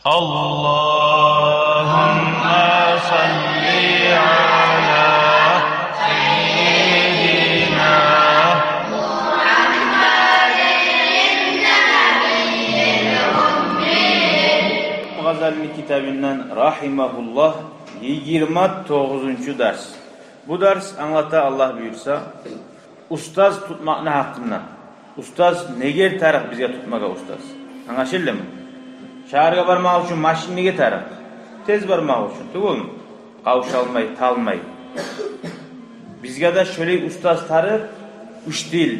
Allahümme salli ala seyyidina Gazali kitabından rahimahullah 29. ders. Bu ders anlata Allah buyursa ustaz tutmak ne hakkında? Ustaz neger tarih bizge tutmaga ustaz. Anlaşıldı mı? Şaharga barmak üçün maşin nege tarih? Tez barmak üçün. Tugul mu? Kavuşalmay, talmay. Bizge de şöyle ustaz tarih, üç dil.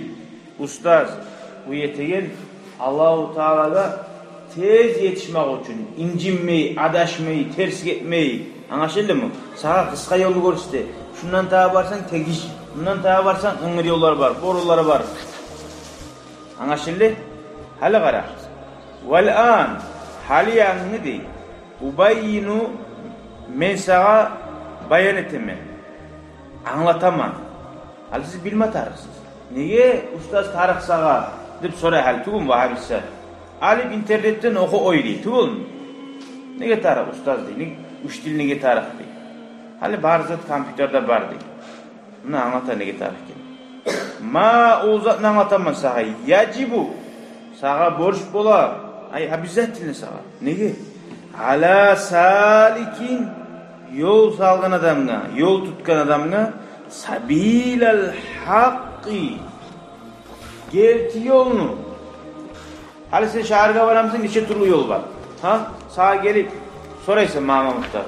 Ustaz bu yetegen Allah-u Teala'da tez yetişmek için, incinmeyi, adaşmayı, ters gitmeyi. Anlaşıldı mı? Sağa kıska yolu görüste. Şundan tağa varsan tegiş, bundan tağa varsan ıngır yollar var, borular var. Anlaşıldı? Hali karar. Vel an, hali yanını değil. Ubayyinu men sağa bayan eteme. Anlatamam. Hali siz bilme tarıksınız. Niye ustaz tarık sağa? Deyip soray hali tugum vahabisse. Alip internetten oku oyli, tugum. Nege tarık ustaz değil, üç dil nege tarık değil. Hali barzat kompüterde var değil. Bunu anlatan nege tarık değil. Ma o zatını anlatamam sağa. Yacibu. Sağa borç bola. Ay habizat dilini sağa. Nege? Ala salikin. Yol salgan adamına, yol tutkan adamına sabilal haqqi. Gerti yolunu. Hali sen şaharga varamsın, neçe türlü yol var. Ha? Sağa gelip soraysın Mahmut'ta.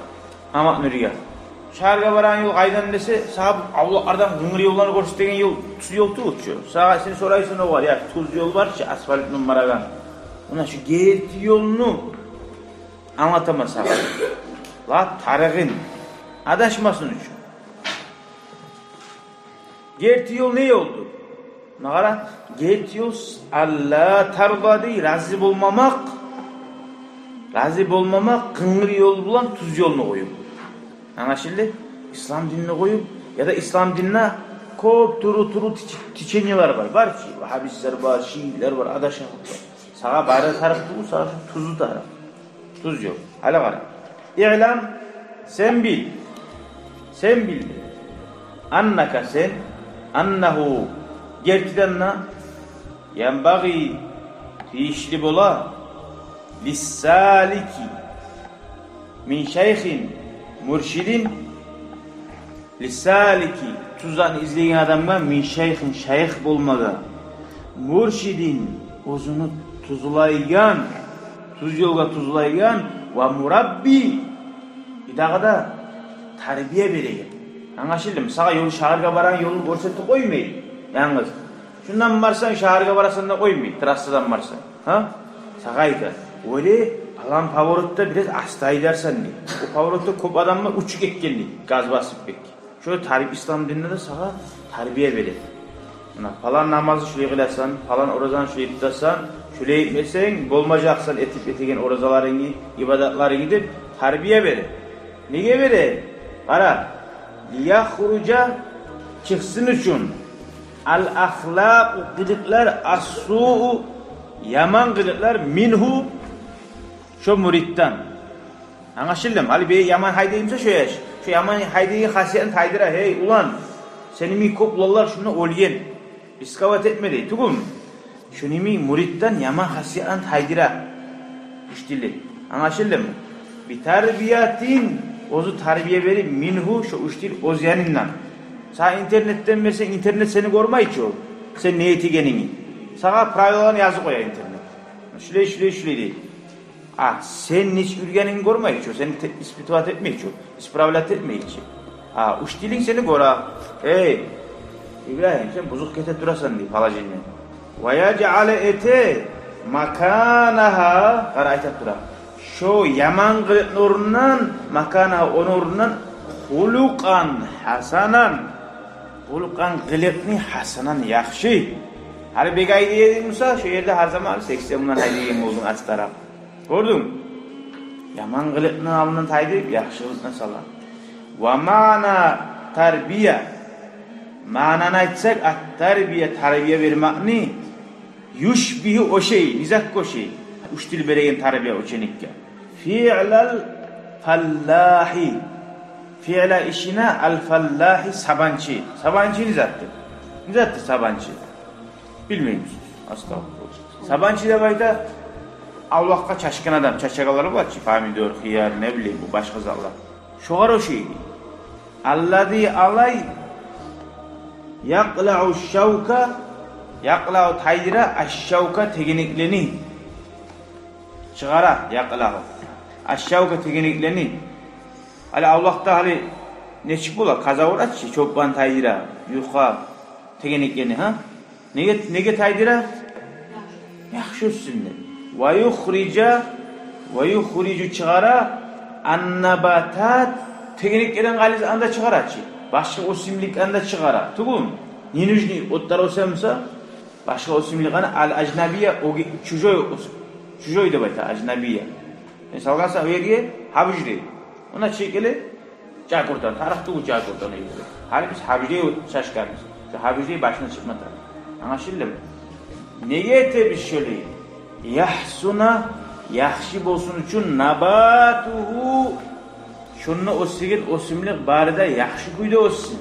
Ahmet Nuri'ye. Şaharga varan yol aydan dese, sağa avlulardan hıngır yollarını görüstegen yol, tuz yol tuğutuyor. Sağa seni soraysın o var ya, tuz yol var ki asfalt numaradan. Ona şu gerti yolunu anlatamaz sağa. La tarığın adaşmasın için. Gerti yol ne oldu? Ne kadar? Gerti yol Allah tarda değil, razı olmamak. Razı olmamak, kıngır yol bulan tuz yolunu koyup. Anlaşıldı? İslam dinini koyup ya da İslam dinine kop turu tiçenyeler var. Var ki Vahabistler var, Şiiler var, adaşlar var. Sağa bayrağı taraf bu, sağa tuzlu taraf. Tuz yol. Hala var. İ'lam sen bil. Sen bil. Annaka sen annahu gertidanna yanbaghi fi işli bola lissaliki min şeyhin mürşidin lissaliki tuzdan izleyen adamga min şeyhin şeyh bolmaga mürşidin özünü tuzlaygan tuz yolga tuzlaygan ve murabbi idagada tarbiye vereyim. Anlaşıldı mı? Sağa yolu şaharga baran yolunu görsetip koymayın. Yalnız şundan varsan şaharga barasın da koymayın. Trassadan varsan. Ha? Sağaydı. Öyle falan favoritte biraz astay dersen ne? O favoritte kop adamlar uçuk ekkenli. Gaz basıp bek. Şöyle tarif İslam dininde de sağa tarbiye verir. Falan namazı şöyle kılarsan, falan orazan şöyle tutarsan, şöyle etmesen, bolmacaksan etip etegen orazalarını, ibadatları gidip tarbiye verir. Neye verir? Ara. Liyahruca çıksın için al-ahlâ'u kılıklar as-su'u yaman kılıklar minhu şu müritten. Anlaşıldı mı? Ali Bey yaman haydayımsa şu yaş. Şu yaman haydayı hasiyetini haydıra. Hey ulan seni mi koplallar şunu olgen. İskavat etme dey. Tugum. Şunu mi müritten yaman hasiyetini haydıra. İştili. Anlaşıldı mı? Bir terbiyatin ozu terbiye verip minhu şu uçtil oz yanından. Sağ internetten versen internet seni görmeyi çoğu. Sen niyeti genini. Sağa pravyalarını yazı koya internet. Şöyle değil. Ah sen hiç ürgenini görmeyi çoğu. Seni ispitivat etmeyi çoğu. İspravlat etmeyi çoğu. Ah uçtilin seni gora. Hey İbrahim sen bozuk kete durasan diye falacını. Ve yece'ale ete makanaha karaytat dura. Şu yaman kılıkın orundan makana onun orundan hulukan hasanan hulukan kılıkını hasanan yakşı. Hali bir gaydiye edilmişse şu yerde her zaman 80'den haydiyem oldun az taraf. Gördün? Yaman kılıkını alınan haydiyip yakşılıkına salan. Ve mana terbiye manana etsek at terbiye vermekni yushbihi o şey nizak o şey. Üç dil beregen terbiye o çenikke. fi'lal fallahi. Fi'la işine al fallahi sabancı. Sabancı ne zattı? Ne zattı sabancı? Bilmiyor musunuz? Estağfurullah. Sabancı da bayda Allah'a çaşkın adam. Çaçakaları var ki famidor, hıyar, ne bileyim bu başka zallar. Şoğar o şeydi. Allazi alay yakla'u şavka yakla'u tayra aşşavka tegeniklerini çıkara yakla'u aşşavka tegeniklerini hali Allah'ta hali ne çıkıyorlar? Kaza uğraç ki çokban tayra yuha tegeniklerini ha? Nege tayra? Yaxşı üstünde. Ve yukhricu çıkara annabatat tegeniklerin galiz anda çıkara ki. Başka osimlik anda çıkara. Tugum. Ninujni otlar osamsa başka osimlik anda al-ajnabiya o çujoy da bayta ajnabiya. Mesela gasa öyle habjri. Ona çekeli çakurtan tarafta bu çakurtan öyle. Hali biz habjri şaşkarız. Habjri başına çıkmadı. Anlaşıldı mı? Neye tabi şöyle yahsuna yaxşı bolsun üçün nabatuhu şunun osimlik barida yaxşı kuyda olsun.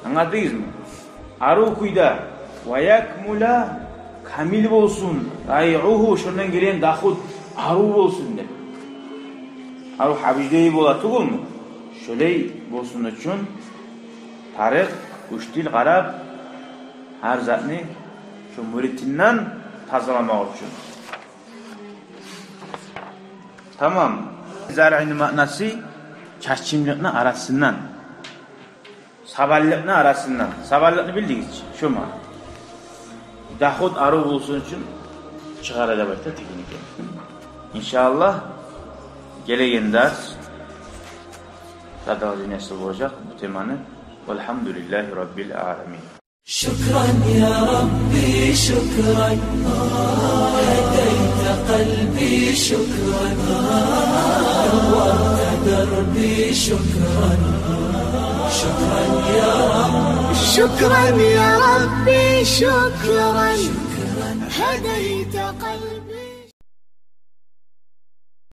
Anladınız mı? Aru kuyda ve yakmula kamil bolsun. Rayuhu şundan gelen dahut aru bolsun de. Aru habijdeyi bolatı mu? Şöyle bolsun üçün tarih kuştil qarab her zatni şu müritinden tazalamak için. Tamam. Zar'ın manası çaşçımlıkın arasından. Saballıkın arasından. Saballığını bildiniz. Şu mu? Dahut arı bulsun için çıkaracak başta teknik. İnşallah geleceğin ders tadavül nasıl olacak bu temanı. Velhamdülillahi Rabbil alemin. شكرا يا ربي شكرا هديت قلبي شكرا نورت دربي شكرا شكرا يا رب شكرا يا ربي شكرا هديت قلبي